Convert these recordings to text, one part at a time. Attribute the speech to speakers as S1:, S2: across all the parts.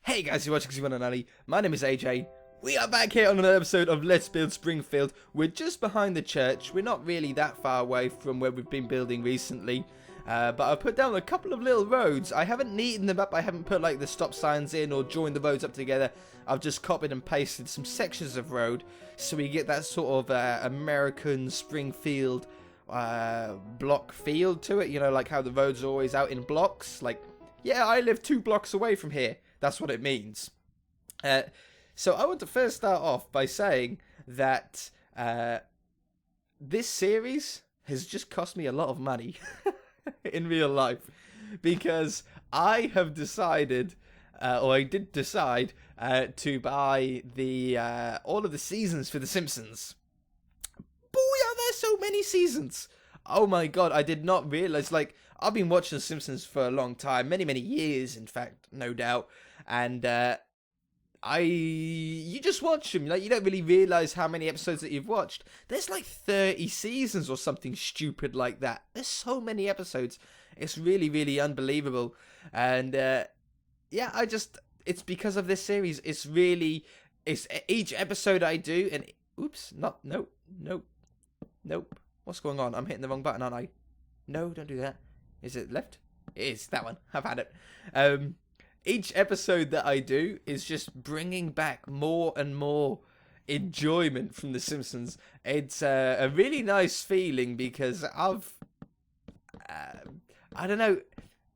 S1: Hey guys, you're watching Simon and Ali. My name is AJ. We are back here on another episode of Let's Build Springfield. We're just behind the church. We're not really that far away from where we've been building recently. But I've put down a couple of little roads. I haven't neatened them up. I haven't put like the stop signs in or joined the roads up together. I've just copied and pasted some sections of road so we get that sort of American Springfield block feel to it. You know, like how the roads are always out in blocks. Like, yeah, I live 2 blocks away from here. That's what it means. So I want to first start off by saying that this series has just cost me a lot of money in real life, because I have decided, or I did decide, to buy the all of the seasons for The Simpsons. Boy, are there so many seasons! Oh my god, I did not realize, like, I've been watching The Simpsons for a long time, many years, in fact, no doubt, and you just watch them, like, you don't really realize how many episodes that you've watched. There's like 30 seasons or something stupid like that. There's so many episodes. It's really unbelievable. And yeah, it's because of this series. It's each episode I do, and nope. What's going on? I'm hitting the wrong button, aren't I? No, don't do that. Is it left? It is, that one. I've had it. Each episode that I do is just bringing back more and more enjoyment from The Simpsons. It's a really nice feeling because I don't know,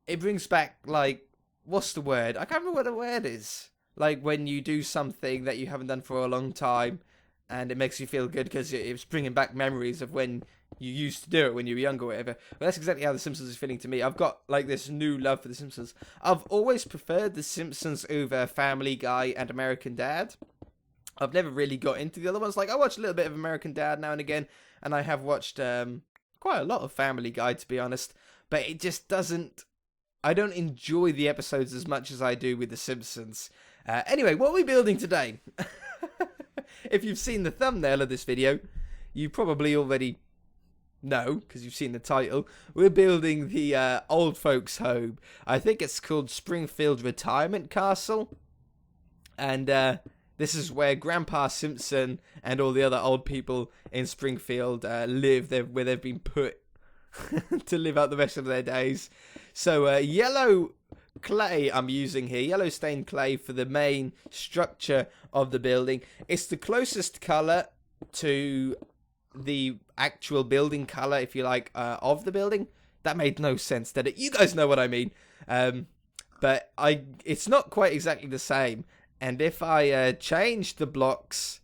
S1: it brings back, like, what's the word? I can't remember what the word is. Like when you do something that you haven't done for a long time and it makes you feel good because it's bringing back memories of when you used to do it when you were younger or whatever. Well, that's exactly how The Simpsons is feeling to me. I've got, like, this new love for The Simpsons. I've always preferred The Simpsons over Family Guy and American Dad. I've never really got into the other ones. Like, I watch a little bit of American Dad now and again, and I have watched quite a lot of Family Guy, to be honest. But it just doesn't... I don't enjoy the episodes as much as I do with The Simpsons. Anyway, what are we building today? If you've seen the thumbnail of this video, you probably already... No, because you've seen the title. We're building the old folks' home. I think it's called Springfield Retirement Castle. And this is where Grandpa Simpson and all the other old people in Springfield live, where they've been put to live out the rest of their days. So yellow clay I'm using here, yellow stained clay for the main structure of the building. It's the closest colour to the actual building color, if you like, of the building. That made no sense, did it? You guys know what I mean. But it's not quite exactly the same. And if I change the blocks,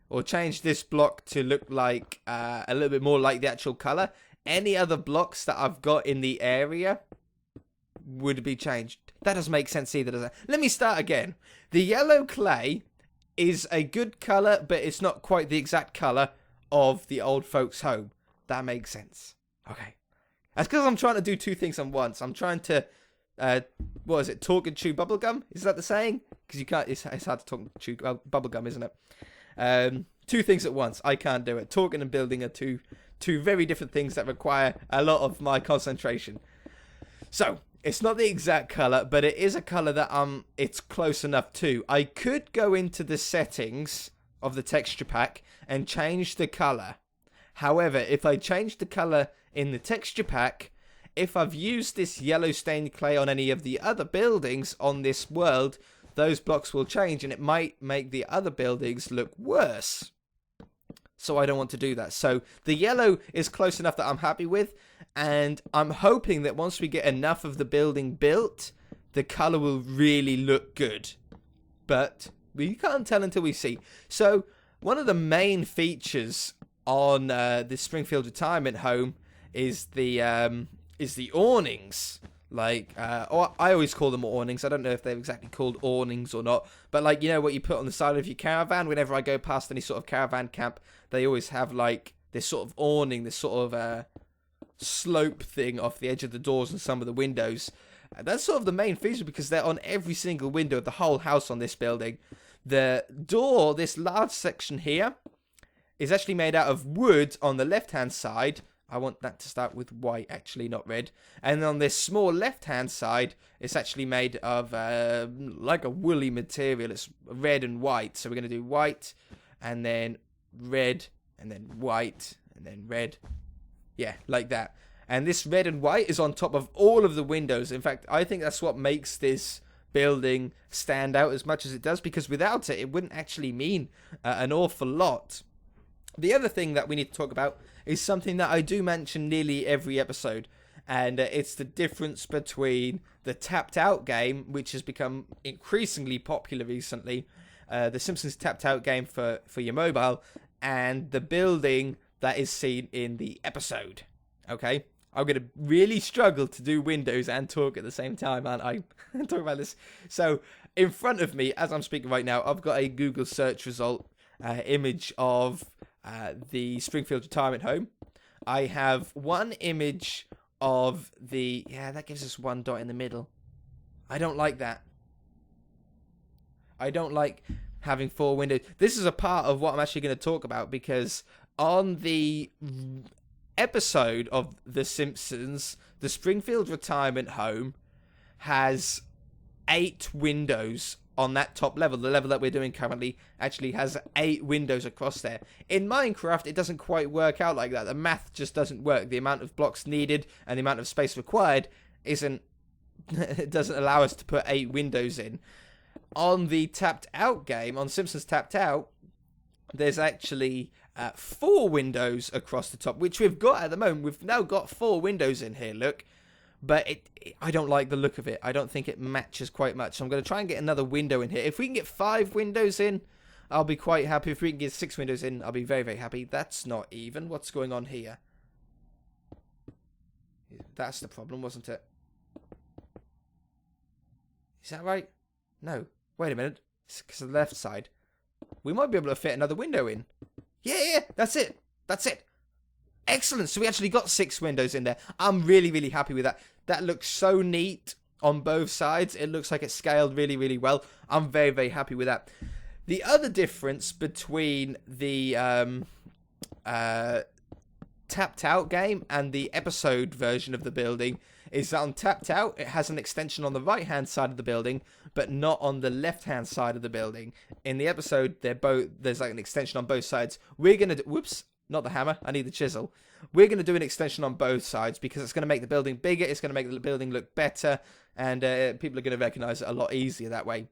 S1: or change this block to look like a little bit more like the actual color, any other blocks that I've got in the area would be changed. That doesn't make sense either, does it? Let me start again. The yellow clay is a good color, but it's not quite the exact color of the old folks' home. That makes sense. Okay. That's because I'm trying to do 2 things at once. I'm trying to, what is it, talk and chew bubblegum? Is that the saying? Because you can't, it's hard to talk and chew bubblegum, isn't it? 2 things at once. I can't do it. Talking and building are two very different things that require a lot of my concentration. So, it's not the exact colour, but it is a colour that it's close enough to. I could go into the settings of the texture pack and change the colour. However, if I change the colour in the texture pack, if I've used this yellow stained clay on any of the other buildings on this world, those blocks will change and it might make the other buildings look worse. So I don't want to do that. So the yellow is close enough that I'm happy with, and I'm hoping that once we get enough of the building built, the colour will really look good. But we can't tell until we see. So one of the main features on the Springfield retirement home is the awnings. Like, or I always call them awnings. I don't know if they're exactly called awnings or not. But, like, you know what you put on the side of your caravan? Whenever I go past any sort of caravan camp, they always have, like, this sort of awning, this sort of slope thing off the edge of the doors and some of the windows. That's sort of the main feature because they're on every single window of the whole house on this building. The door, this large section here, is actually made out of wood on the left-hand side. I want that to start with white, actually, not red. And on this small left-hand side, it's actually made of like a woolly material. It's red and white. So we're going to do white, and then red, and then white, and then red. Yeah, like that. And this red and white is on top of all of the windows. In fact, I think that's what makes this building stand out as much as it does, because without it, it wouldn't actually mean an awful lot. The other thing that we need to talk about is something that I do mention nearly every episode, and it's the difference between the tapped out game, which has become increasingly popular recently, the Simpsons tapped out game for your mobile, and the building that is seen in the episode. Okay? I'm going to really struggle to do Windows and talk at the same time, aren't I? Talk about this. So, in front of me, as I'm speaking right now, I've got a Google search result image of the Springfield retirement home. I have one image of the... Yeah, that gives us one dot in the middle. I don't like that. I don't like having 4 windows. This is a part of what I'm actually going to talk about, because on the episode of The Simpsons, the Springfield retirement home has 8 windows on that top level. The level that we're doing currently actually has 8 windows across there. In Minecraft, it doesn't quite work out like that. The math just doesn't work. The amount of blocks needed and the amount of space required isn't... it doesn't allow us to put 8 windows in. On the tapped out game, on Simpsons Tapped Out, there's actually 4 windows across the top, which we've got at the moment. We've now got 4 windows in here, look. But I don't like the look of it. I don't think it matches quite much. So I'm going to try and get another window in here. If we can get 5 windows in, I'll be quite happy. If we can get 6 windows in, I'll be very, very happy. That's not even. What's going on here? That's the problem, wasn't it? Is that right? No. Wait a minute. It's because of the left side. We might be able to fit another window in. Yeah, that's it. That's it. Excellent. So we actually got 6 windows in there. I'm really, really happy with that. That looks so neat on both sides. It looks like it's scaled really, really well. I'm very, very happy with that. The other difference between the tapped out game and the episode version of the building is that on tapped out, it has an extension on the right hand side of the building, but not on the left hand side of the building. In the episode, there's like an extension on both sides. We're gonna do, whoops, not the hammer, I need the chisel. We're gonna do an extension on both sides because it's gonna make the building bigger, it's gonna make the building look better, and people are gonna recognize it a lot easier that way.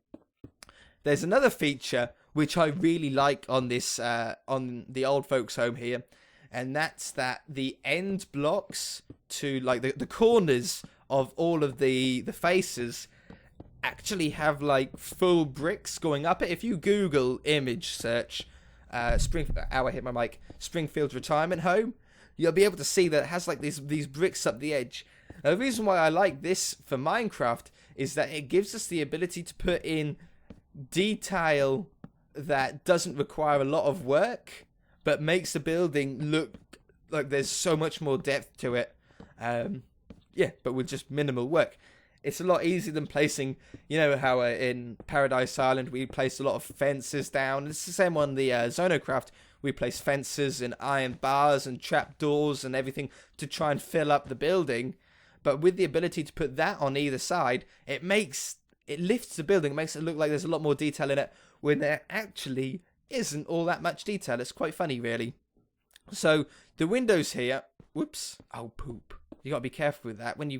S1: There's another feature which I really like on this on the old folks home here, and that's that the end blocks to like the corners of all of the faces actually have like full bricks going up it. If you Google image search I hit my mic, Springfield retirement home, you'll be able to see that it has like these bricks up the edge. Now, the reason why I like this for Minecraft is that it gives us the ability to put in detail that doesn't require a lot of work, but makes the building look like there's so much more depth to it. Yeah, but with just minimal work. It's a lot easier than placing, you know how in Paradise Island we placed a lot of fences down. It's the same on the Zonocraft. We place fences and iron bars and trapdoors and everything to try and fill up the building. But with the ability to put that on either side, it lifts the building. It makes it look like there's a lot more detail in it when there actually isn't all that much detail. It's quite funny, really. So the windows here, whoops, oh poop. You gotta be careful with that. When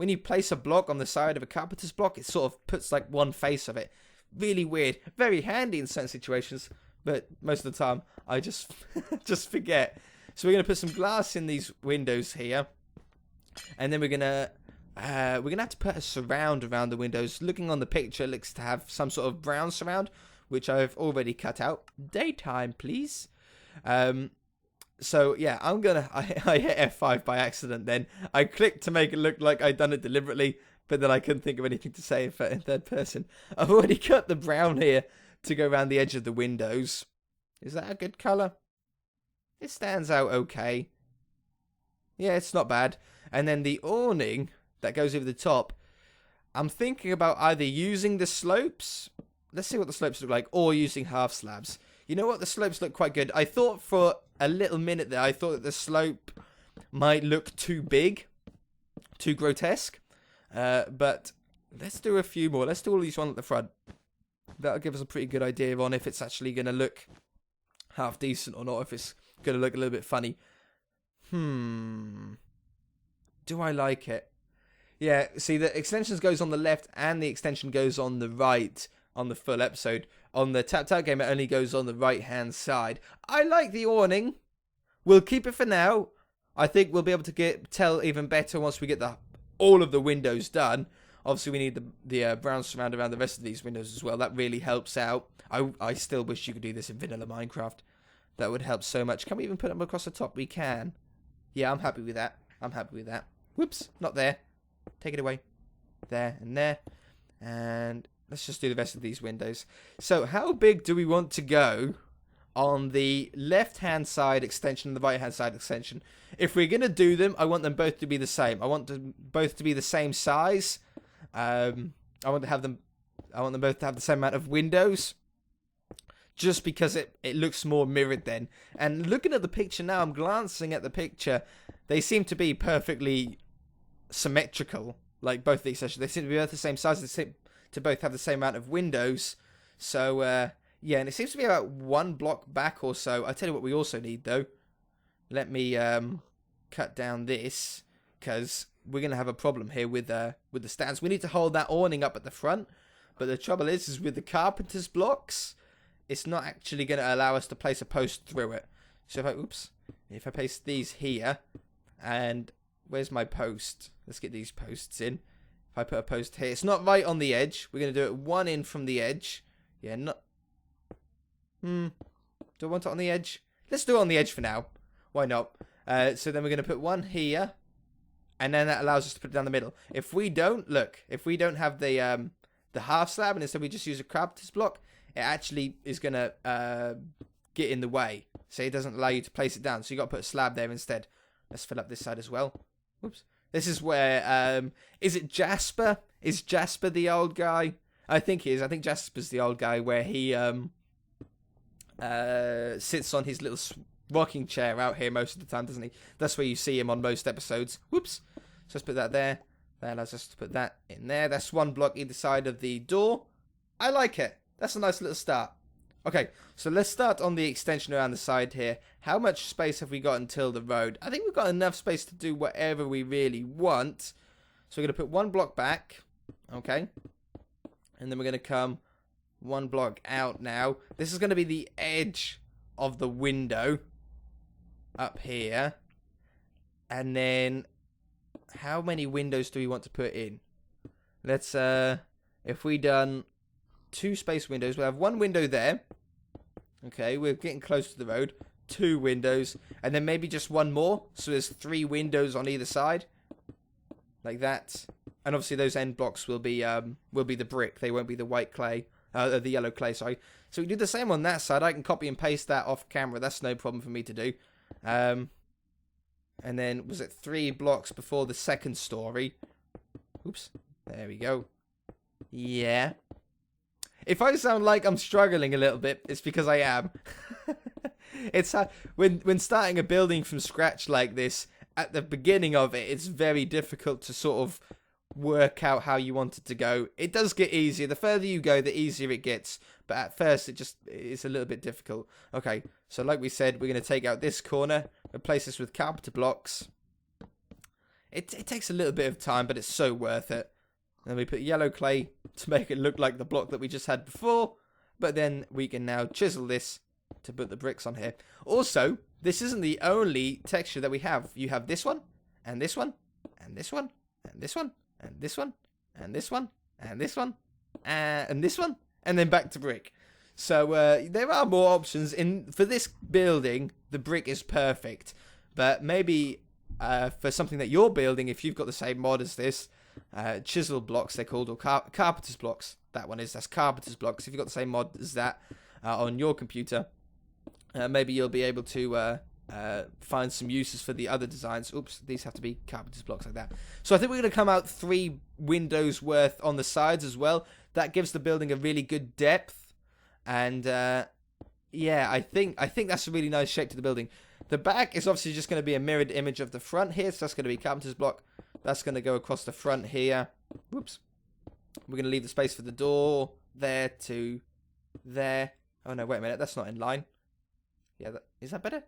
S1: you place a block on the side of a carpenter's block, it sort of puts like one face of it. Really weird. Very handy in certain situations, but most of the time I just just forget. So we're gonna put some glass in these windows here, and then we're gonna have to put a surround around the windows. Looking on the picture, it looks to have some sort of brown surround, which I've already cut out. Daytime, please. So yeah, I hit F5 by accident then. I clicked to make it look like I'd done it deliberately, but then I couldn't think of anything to say in third person. I've already cut the brown here to go around the edge of the windows. Is that a good colour? It stands out okay. Yeah, it's not bad. And then the awning that goes over the top, I'm thinking about either using the slopes. Let's see what the slopes look like, or using half slabs. You know what? The slopes look quite good. I thought for a little minute there, I thought that the slope might look too big, too grotesque. But let's do a few more. Let's do all these one at the front. That'll give us a pretty good idea on if it's actually going to look half decent or not, if it's going to look a little bit funny. Do I like it? Yeah, see, the extensions goes on the left and the extension goes on the right on the full episode. On the Tap Tap game, it only goes on the right-hand side. I like the awning. We'll keep it for now. I think we'll be able to tell even better once we get all of the windows done. Obviously, we need the brown surround around the rest of these windows as well. That really helps out. I still wish you could do this in vanilla Minecraft. That would help so much. Can we even put them across the top? We can. Yeah, I'm happy with that. I'm happy with that. Whoops, not there. Take it away. There and there. And let's just do the rest of these windows. So, how big do we want to go on the left-hand side extension and the right-hand side extension? If we're going to do them, I want them both to be the same. I want them both to be the same size. I want them both to have the same amount of windows. Just because it looks more mirrored then. And looking at the picture now, I'm glancing at the picture. They seem to be perfectly symmetrical. Like both these sections. They seem to be both the same size. They seem to both have the same amount of windows. So, yeah, and it seems to be about 1 block back or so. I'll tell you what we also need, though. Let me cut down this, because we're going to have a problem here with the stands. We need to hold that awning up at the front, but the trouble is with the Carpenters Blocks, it's not actually going to allow us to place a post through it. So if I place these here, and where's my post? Let's get these posts in. If I put a post here, it's not right on the edge. We're going to do it 1 in from the edge. Yeah, not... Do I want it on the edge? Let's do it on the edge for now. Why not? So then we're going to put 1 here, and then that allows us to put it down the middle. If we don't have the half slab, and instead we just use a Carpenter's block, it actually is going to get in the way. So it doesn't allow you to place it down. So you got to put a slab there instead. Let's fill up this side as well. Whoops. This is where, is it Jasper? Is Jasper the old guy? I think he is. I think Jasper's the old guy where he sits on his little rocking chair out here most of the time, doesn't he? That's where you see him on most episodes. Whoops. So let's put that there. That allows us to put that in there. That's 1 block either side of the door. I like it. That's a nice little start. Okay, so let's start on the extension around the side here. How much space have we got until the road? I think we've got enough space to do whatever we really want. So we're going to put 1 block back. Okay. And then we're going to come 1 block out now. This is going to be the edge of the window up here. And then how many windows do we want to put in? Let's, if we done 2 space windows, we'll have 1 window there. Okay, we're getting close to the road. 2 windows, and then maybe just 1 more. So there's 3 windows on either side, like that. And obviously those end blocks will be the brick. They won't be the white clay, the yellow clay. Sorry. So we do the same on that side. I can copy and paste that off camera. That's no problem for me to do. And then was it 3 blocks before the second story? Oops. There we go. Yeah. If I sound like I'm struggling a little bit, it's because I am. It's when starting a building from scratch like this, at the beginning of it, it's very difficult to sort of work out how you want it to go. It does get easier. The further you go, the easier it gets. But at first, it's a little bit difficult. Okay, so like we said, we're going to take out this corner, replace this with carpenter blocks. It takes a little bit of time, but it's so worth it. And then we put yellow clay to make it look like the block that we just had before. But then we can now chisel this to put the bricks on here. Also, this isn't the only texture that we have. You have this one, and this one, and this one, and this one, and this one, and this one, and this one, and this one, and then back to brick. So there are more options. For this building, the brick is perfect. But maybe for something that you're building, if you've got the same mod as this, chisel blocks they're called, or carpenter's blocks, that's carpenter's blocks. If you've got the same mod as that on your computer, maybe you'll be able to find some uses for the other designs. Oops, these have to be carpenter's blocks like that. So I think we're going to come out 3 windows worth on the sides as well. That gives the building a really good depth, and yeah, I think that's a really nice shape to the building. The back is obviously just going to be a mirrored image of the front here. So that's going to be Carpenter's block. That's going to go across the front here. Whoops. We're going to leave the space for the door there to there. Oh, no, wait a minute. That's not in line. Yeah, is that better?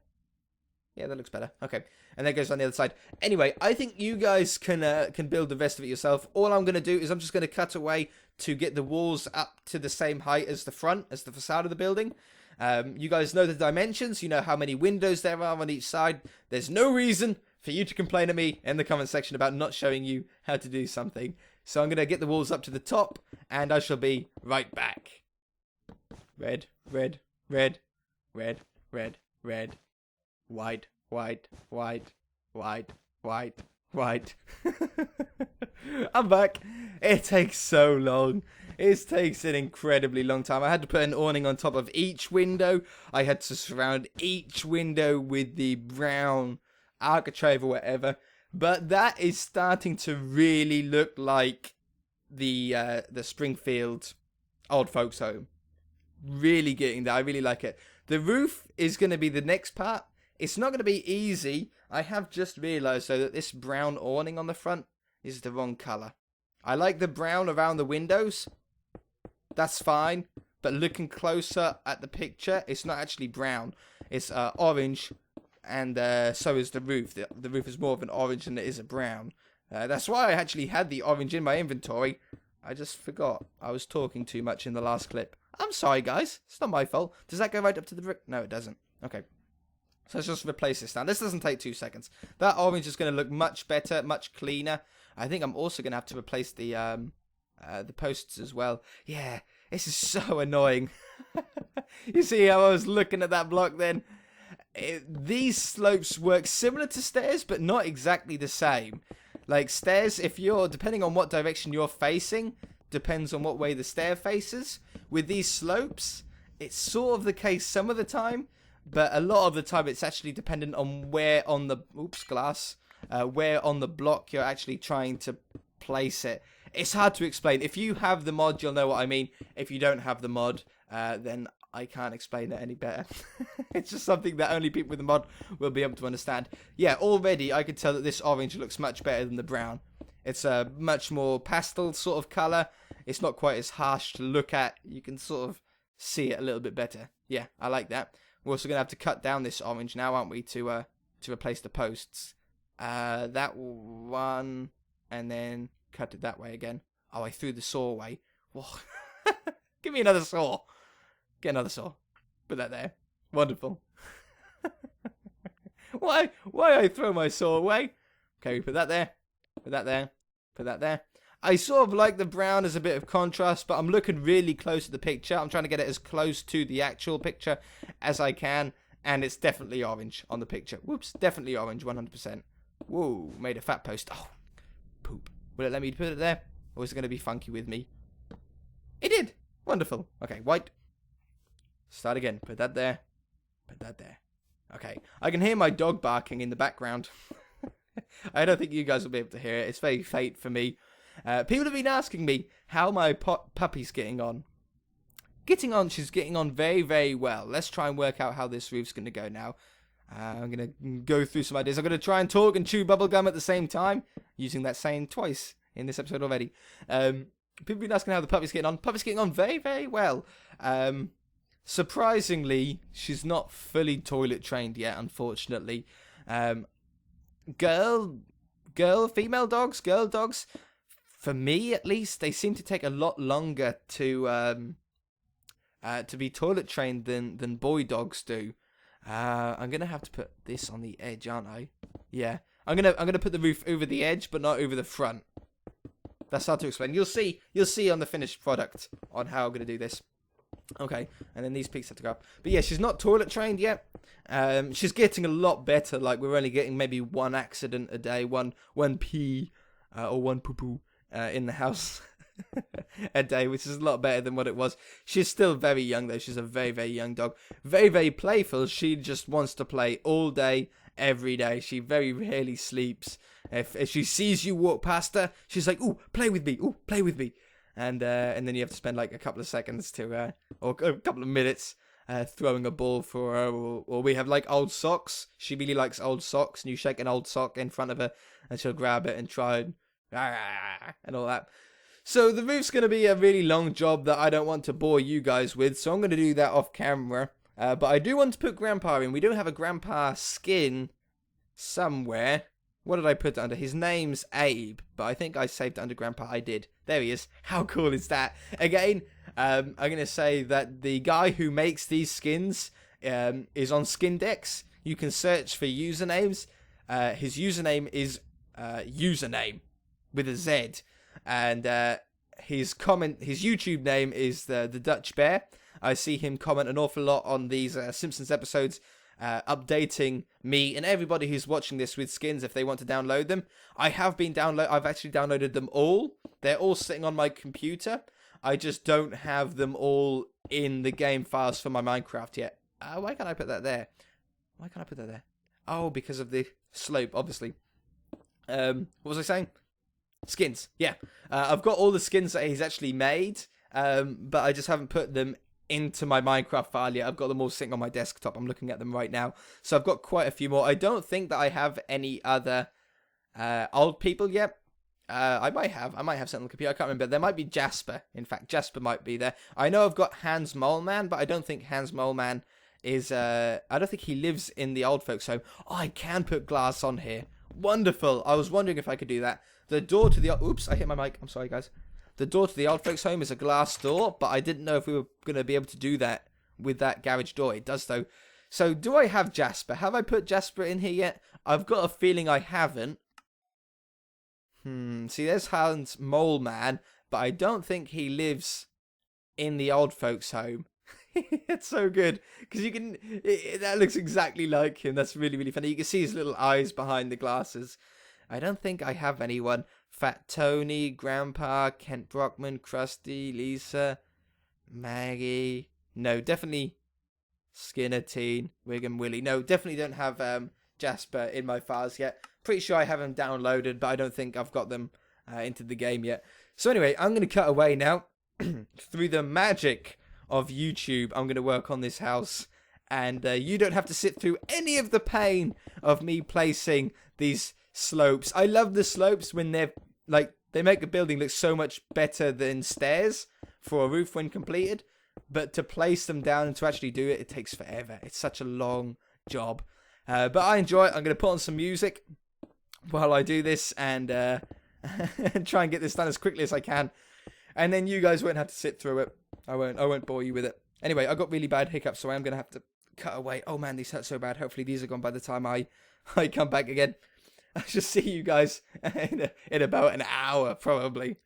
S1: Yeah, that looks better. Okay. And that goes on the other side. Anyway, I think you guys can build the rest of it yourself. All I'm going to do is I'm just going to cut away to get the walls up to the same height as the front, as the facade of the building. You guys know the dimensions. You know how many windows there are on each side. There's no reason for you to complain at me in the comment section about not showing you how to do something. So I'm going to get the walls up to the top, and I shall be right back. Red, red, red, red, red, red. White, white, white, white, white, white. I'm back. It takes so long. It takes an incredibly long time. I had to put an awning on top of each window. I had to surround each window with the brown architrave or whatever. But that is starting to really look like the Springfield old folks home. Really getting there. I really like it. The roof is going to be the next part. It's not going to be easy. I have just realised, though, that this brown awning on the front is the wrong colour. I like the brown around the windows. That's fine. But looking closer at the picture, it's not actually brown. It's orange, and so is the roof. The roof is more of an orange than it is a brown. That's why I actually had the orange in my inventory. I just forgot. I was talking too much in the last clip. I'm sorry, guys. It's not my fault. Does that go right up to the brick? No, it doesn't. Okay. So let's just replace this now. This doesn't take 2 seconds. That orange is going to look much better, much cleaner. I think I'm also going to have to replace the posts as well. Yeah, this is so annoying. You see how I was looking at that block then? These slopes work similar to stairs, but not exactly the same. Like stairs, if you're, depending on what direction you're facing, depends on what way the stair faces. With these slopes, it's sort of the case some of the time. But a lot of the time, it's actually dependent on where on the where on the block you're actually trying to place it. It's hard to explain. If you have the mod, you'll know what I mean. If you don't have the mod, then I can't explain it any better. It's just something that only people with the mod will be able to understand. Yeah, already I can tell that this orange looks much better than the brown. It's a much more pastel sort of colour. It's not quite as harsh to look at. You can sort of see it a little bit better. Yeah, I like that. We're also going to have to cut down this orange now, aren't we, to replace the posts. That one, and then cut it that way again. Oh, I threw the saw away. Whoa. Give me another saw. Get another saw. Put that there. Wonderful. Why I throw my saw away? Okay, we put that there. Put that there. Put that there. I sort of like the brown as a bit of contrast, but I'm looking really close at the picture. I'm trying to get it as close to the actual picture as I can, and it's definitely orange on the picture. Whoops, definitely orange, 100%. Whoa, made a fat post. Oh, poop. Will it let me put it there? Or is it going to be funky with me? It did. Wonderful. Okay, white. Start again. Put that there. Put that there. Okay, I can hear my dog barking in the background. I don't think you guys will be able to hear it. It's very faint for me. People have been asking me how my puppy's getting on. She's getting on very, very well. Let's try and work out how this roof's going to go now. I'm going to go through some ideas. I'm going to try and talk and chew bubblegum at the same time, using that saying twice in this episode already. People have been asking how the puppy's getting on. Puppy's getting on very, very well. Surprisingly, she's not fully toilet trained yet, unfortunately. Girl dogs, for me at least, they seem to take a lot longer to be toilet trained than boy dogs do. I'm gonna have to put this on the edge, aren't I? Yeah, I'm gonna put the roof over the edge, but not over the front. That's hard to explain. You'll see on the finished product on how I'm gonna do this. Okay, and then these peaks have to go up. But yeah, she's not toilet trained yet. She's getting a lot better. Like, we're only getting maybe one accident a day, one pee or one poo-poo in the house a day, which is a lot better than what it was. She's still very young, though. She's a very, very young dog. Very, very playful. She just wants to play all day, every day. She very rarely sleeps. If she sees you walk past her, she's like, "Ooh, play with me. Ooh, play with me." And then you have to spend like a couple of seconds or a couple of minutes throwing a ball for her, or we have like old socks. She really likes old socks, and you shake an old sock in front of her and she'll grab it and try and all that. So the roof's going to be a really long job that I don't want to bore you guys with, so I'm going to do that off camera. But I do want to put Grandpa in. We do have a Grandpa skin somewhere. What did I put it under? His name's Abe, but I think I saved it under Grandpa. I did. There he is. How cool is that? Again, I'm going to say that the guy who makes these skins is on Skindex. You can search for usernames. His username is username with a Z. And his YouTube name is the Dutch Bear. I see him comment an awful lot on these Simpsons episodes, updating me and everybody who's watching this with skins if they want to download them. I've actually downloaded them all. They're all sitting on my computer. I just don't have them all in the game files for my Minecraft yet. Why can't I put that there? Why can't I put that there? Oh, because of the slope, obviously. What was I saying? Skins, yeah. I've got all the skins that he's actually made, but I just haven't put them into my Minecraft file yet. I've got them all sitting on my desktop. I'm looking at them right now. So I've got quite a few more. I don't think that I have any other old people yet. I might have something on the computer. I can't remember. There might be Jasper. In fact, Jasper might be there. I know I've got Hans Moleman, but I don't think Hans Moleman is... I don't think he lives in the old folks' home. Oh, I can put glass on here. Wonderful. I was wondering if I could do that. The door to the... Oops, I hit my mic. I'm sorry, guys. The door to the old folks' home is a glass door, but I didn't know if we were going to be able to do that with that garage door. It does, though. So, do I have Jasper? Have I put Jasper in here yet? I've got a feeling I haven't. See, there's Hans Mole Man, but I don't think he lives in the old folks' home. It's so good, because you can... that looks exactly like him. That's really, really funny. You can see his little eyes behind the glasses. I don't think I have anyone. Fat Tony, Grandpa, Kent Brockman, Krusty, Lisa, Maggie. No, definitely Skinner Teen, Wiggum Willie. No, definitely don't have Jasper in my files yet. Pretty sure I have them downloaded, but I don't think I've got them into the game yet. So anyway, I'm going to cut away now. Through the magic of YouTube, I'm going to work on this house. And you don't have to sit through any of the pain of me placing these slopes. I love the slopes when they're like, they make the building look so much better than stairs for a roof when completed. But to place them down and to actually do it, it takes forever. It's such a long job. But I enjoy it. I'm going to put on some music while I do this and try and get this done as quickly as I can. And then you guys won't have to sit through it. I won't bore you with it. Anyway, I got really bad hiccups, so I am going to have to cut away. Oh man, these hurt so bad. Hopefully these are gone by the time I come back again. I shall see you guys in about an hour, probably.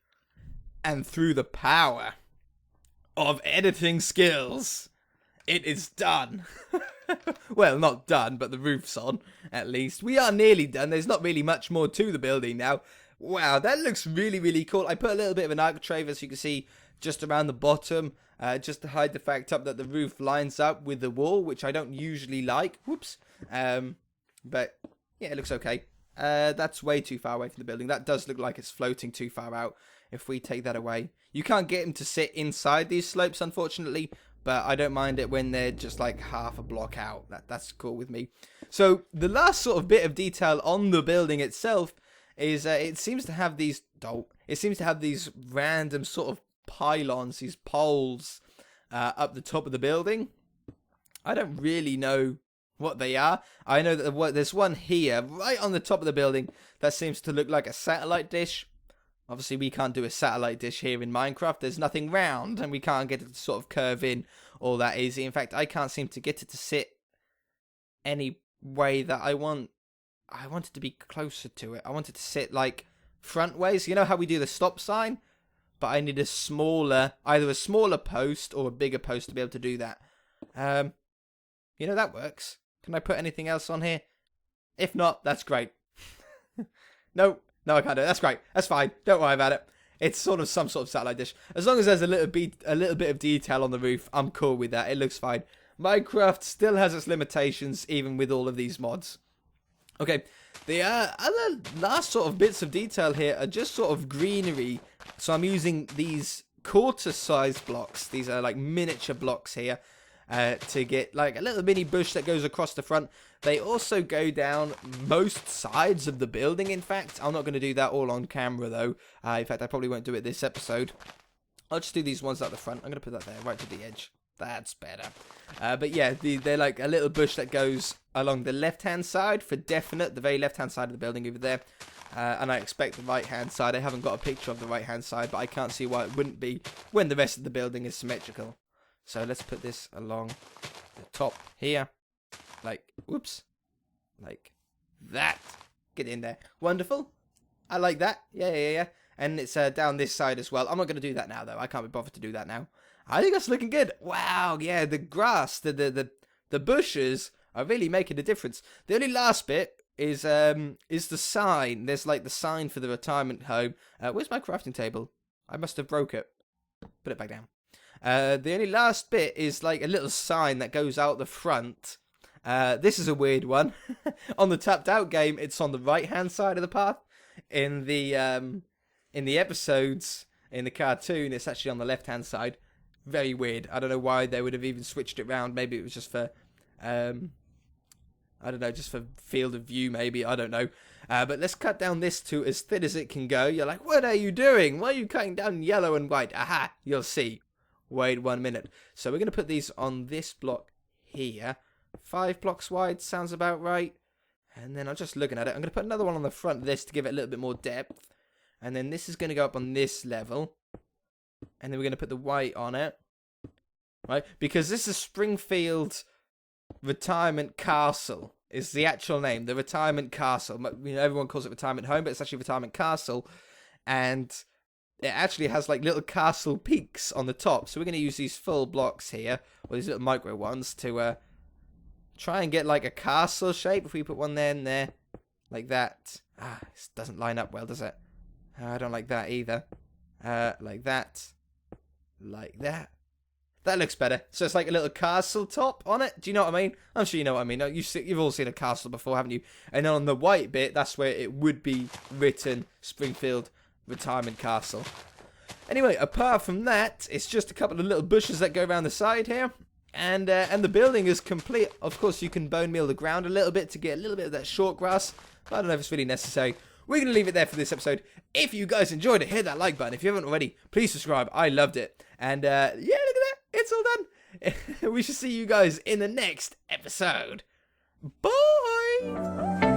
S1: And through the power of editing skills, it is done. Well, not done, but the roof's on, at least. We are nearly done. There's not really much more to the building now. Wow, that looks really, really cool. I put a little bit of an architrave, as you can see, just around the bottom, just to hide the fact up that the roof lines up with the wall, which I don't usually like. Whoops. But, yeah, it looks okay. That's way too far away from the building. That does look like it's floating too far out. If we take that away, you can't get him to sit inside these slopes, unfortunately, but I don't mind it when they're just like half a block out. That's cool with me. So the last sort of bit of detail on the building itself is it seems to have these random sort of pylons, these poles up the top of the building. I don't really know what they are. I know that there's one here right on the top of the building that seems to look like a satellite dish. Obviously, we can't do a satellite dish here in Minecraft. There's nothing round, and we can't get it to sort of curve in all that easy. In fact, I can't seem to get it to sit any way that I want. I want it to be closer to it. I want it to sit, like, front ways. You know how we do the stop sign? But I need either a smaller post or a bigger post to be able to do that. You know, that works. Can I put anything else on here? If not, that's great. No, I can't do it. That's great. That's fine. Don't worry about it. It's sort of some sort of satellite dish. As long as there's a little bit of detail on the roof, I'm cool with that. It looks fine. Minecraft still has its limitations, even with all of these mods. Okay, the other last sort of bits of detail here are just sort of greenery. So I'm using these quarter-sized blocks. These are like miniature blocks here. to get like a little mini bush that goes across the front. They also go down most sides of the building, in fact. I'm not going to do that all on camera, though. In fact, I probably won't do it this episode. I'll just do these ones at the front. I'm going to put that there, right to the edge. That's better. But yeah, they're like a little bush that goes along the left-hand side, for definite, the very left-hand side of the building over there. And I expect the right-hand side. I haven't got a picture of the right-hand side, but I can't see why it wouldn't be when the rest of the building is symmetrical. So let's put this along the top here. Like, whoops. Like that. Get in there. Wonderful. I like that. Yeah. And it's down this side as well. I'm not going to do that now, though. I can't be bothered to do that now. I think that's looking good. Wow, yeah, the grass, the bushes are really making a difference. The only last bit is the sign. There's like the sign for the retirement home. Where's my crafting table? I must have broke it. Put it back down. The only last bit is like a little sign that goes out the front. This is a weird one. On the tapped out game, it's on the right hand side of the path. In the episodes, in the cartoon, it's actually on the left hand side. Very weird. I don't know why they would have even switched it around. Maybe it was just for I don't know, just for field of view, maybe. I don't know. But let's cut down this to as thin as it can go. You're like, what are you doing? Why are you cutting down yellow and white? Aha, you'll see. Wait 1 minute. So we're going to put these on this block here. 5 blocks wide, sounds about right. And then I'm just looking at it. I'm going to put another one on the front of this to give it a little bit more depth. And then this is going to go up on this level. And then we're going to put the white on it. Right? Because this is Springfield Retirement Castle. Is the actual name. The Retirement Castle. You know, everyone calls it Retirement Home, but it's actually Retirement Castle. And it actually has like little castle peaks on the top. So we're going to use these full blocks here. Or these little micro ones to try and get like a castle shape. If we put one there and there. Like that. This doesn't line up well, does it? I don't like that either. Like that. Like that. That looks better. So it's like a little castle top on it. Do you know what I mean? I'm sure you know what I mean. You've all seen a castle before, haven't you? And then on the white bit, that's where it would be written Springfield Retirement Castle. Anyway, apart from that, it's just a couple of little bushes that go around the side here. And the building is complete. Of course, you can bone meal the ground a little bit to get a little bit of that short grass. But I don't know if it's really necessary. We're going to leave it there for this episode. If you guys enjoyed it, hit that like button. If you haven't already, please subscribe. I loved it. And yeah, look at that. It's all done. We shall see you guys in the next episode. Bye!